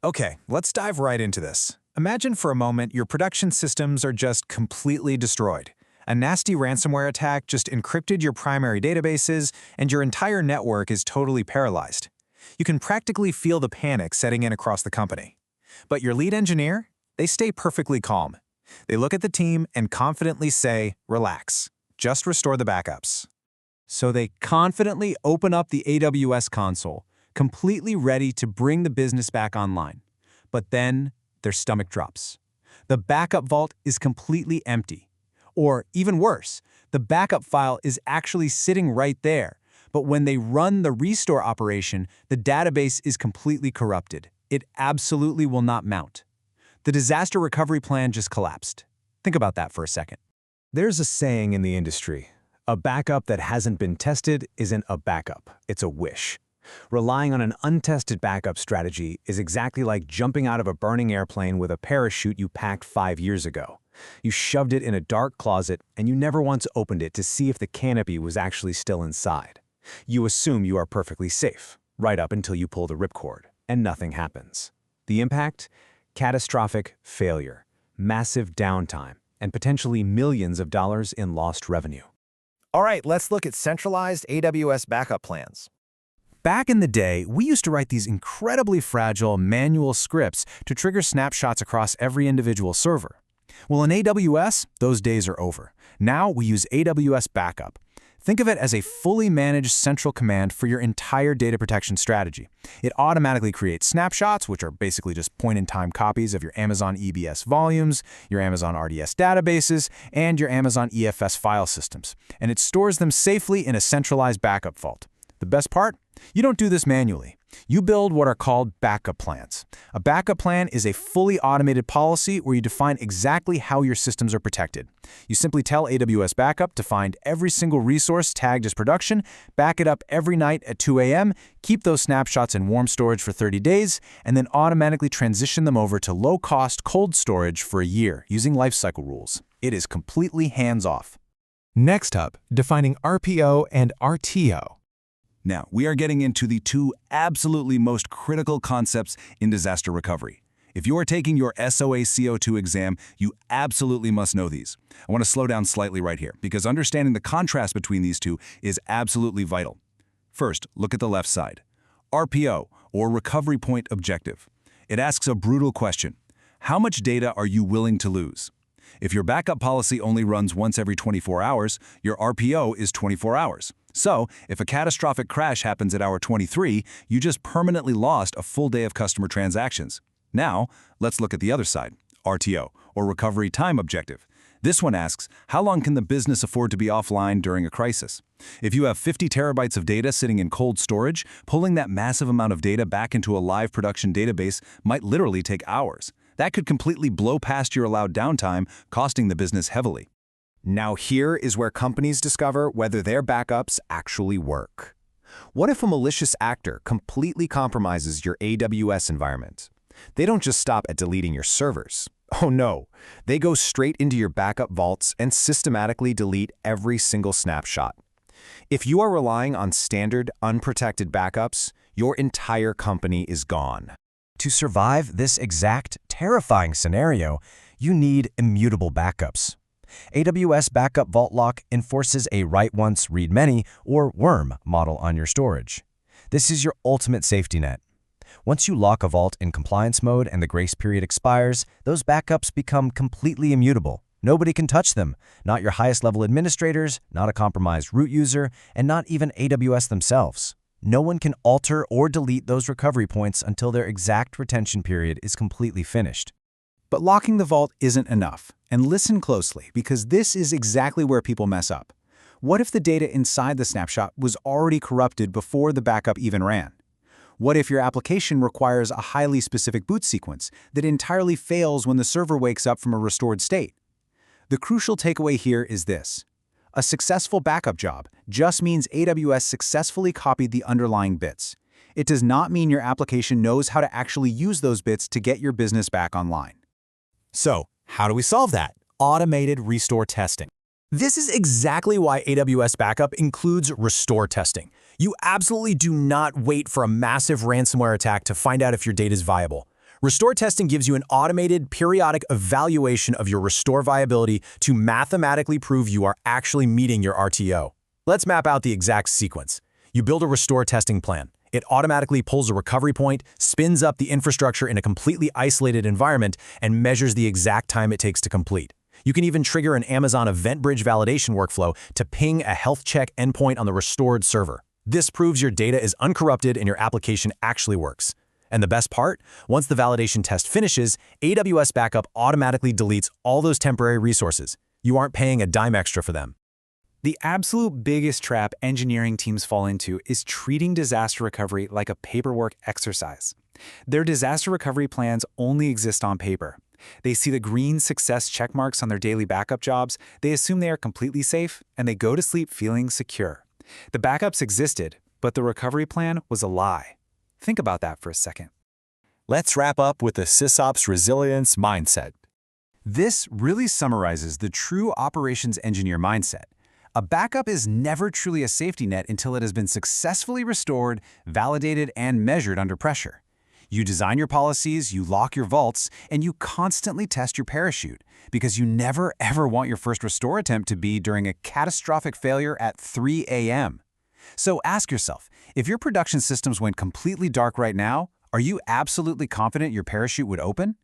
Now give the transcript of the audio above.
Okay, let's dive right into this. Imagine for a moment your production systems are just completely destroyed. A nasty ransomware attack just encrypted your primary databases, and your entire network is totally paralyzed. You can practically feel the panic setting in across the company. But your lead engineer? They stay perfectly calm. They look at the team and confidently say, "Relax. Just restore the backups." So they confidently open up the AWS console, completely ready to bring the business back online. But then their stomach drops. The backup vault is completely empty. Or even worse, the backup file is actually sitting right there, but when they run the restore operation, the database is completely corrupted. It absolutely will not mount. The disaster recovery plan just collapsed. Think about that for a second. There's a saying in the industry, a backup that hasn't been tested isn't a backup, it's a wish. Relying on an untested backup strategy is exactly like jumping out of a burning airplane with a parachute you packed 5 years ago. You shoved it in a dark closet and you never once opened it to see if the canopy was actually still inside. You assume you are perfectly safe, right up until you pull the ripcord, and nothing happens. The impact? Catastrophic failure, massive downtime, and potentially millions of dollars in lost revenue. All right, let's look at centralized AWS backup plans. Back in the day, we used to write these incredibly fragile manual scripts to trigger snapshots across every individual server. Well, in AWS, those days are over. Now we use AWS Backup. Think of it as a fully managed central command for your entire data protection strategy. It automatically creates snapshots, which are basically just point-in-time copies of your Amazon EBS volumes, your Amazon RDS databases, and your Amazon EFS file systems. And it stores them safely in a centralized backup vault. The best part? You don't do this manually. You build what are called backup plans. A backup plan is a fully automated policy where you define exactly how your systems are protected. You simply tell AWS Backup to find every single resource tagged as production, back it up every night at 2 a.m., keep those snapshots in warm storage for 30 days, and then automatically transition them over to low-cost cold storage for a year using lifecycle rules. It is completely hands-off. Next up, defining RPO and RTO. Now, we are getting into the two absolutely most critical concepts in disaster recovery. If you are taking your SOA-C02 exam, you absolutely must know these. I want to slow down slightly right here, because understanding the contrast between these two is absolutely vital. First, look at the left side. RPO, or Recovery Point Objective. It asks a brutal question. How much data are you willing to lose? If your backup policy only runs once every 24 hours, your RPO is 24 hours. So, if a catastrophic crash happens at hour 23, you just permanently lost a full day of customer transactions. Now, let's look at the other side, RTO, or Recovery Time Objective. This one asks, how long can the business afford to be offline during a crisis? If you have 50 terabytes of data sitting in cold storage, pulling that massive amount of data back into a live production database might literally take hours. That could completely blow past your allowed downtime, costing the business heavily. Now here is where companies discover whether their backups actually work. What if a malicious actor completely compromises your AWS environment? They don't just stop at deleting your servers. Oh no, they go straight into your backup vaults and systematically delete every single snapshot. If you are relying on standard, unprotected backups, your entire company is gone. To survive this exact, terrifying scenario, you need immutable backups. AWS Backup Vault Lock enforces a write once, read many, or worm model on your storage. This is your ultimate safety net. Once you lock a vault in compliance mode and the grace period expires, those backups become completely immutable. Nobody can touch them, not your highest level administrators, not a compromised root user, and not even AWS themselves. No one can alter or delete those recovery points until their exact retention period is completely finished. But locking the vault isn't enough. And listen closely, because this is exactly where people mess up. What if the data inside the snapshot was already corrupted before the backup even ran? What if your application requires a highly specific boot sequence that entirely fails when the server wakes up from a restored state? The crucial takeaway here is this. A successful backup job just means AWS successfully copied the underlying bits. It does not mean your application knows how to actually use those bits to get your business back online. So, how do we solve that? Automated restore testing. This is exactly why AWS Backup includes restore testing. You absolutely do not wait for a massive ransomware attack to find out if your data is viable. Restore testing gives you an automated, periodic evaluation of your restore viability to mathematically prove you are actually meeting your RTO. Let's map out the exact sequence. You build a restore testing plan. It automatically pulls a recovery point, spins up the infrastructure in a completely isolated environment, and measures the exact time it takes to complete. You can even trigger an Amazon Event Bridge validation workflow to ping a health check endpoint on the restored server. This proves your data is uncorrupted and your application actually works. And the best part? Once the validation test finishes, AWS Backup automatically deletes all those temporary resources. You aren't paying a dime extra for them. The absolute biggest trap engineering teams fall into is treating disaster recovery like a paperwork exercise. Their disaster recovery plans only exist on paper. They see the green success checkmarks on their daily backup jobs, they assume they are completely safe, and they go to sleep feeling secure. The backups existed, but the recovery plan was a lie. Think about that for a second. Let's wrap up with the SysOps resilience mindset. This really summarizes the true operations engineer mindset. A backup is never truly a safety net until it has been successfully restored, validated, and measured under pressure. You design your policies, you lock your vaults, and you constantly test your parachute because you never ever want your first restore attempt to be during a catastrophic failure at 3 a.m. So ask yourself, if your production systems went completely dark right now, are you absolutely confident your parachute would open?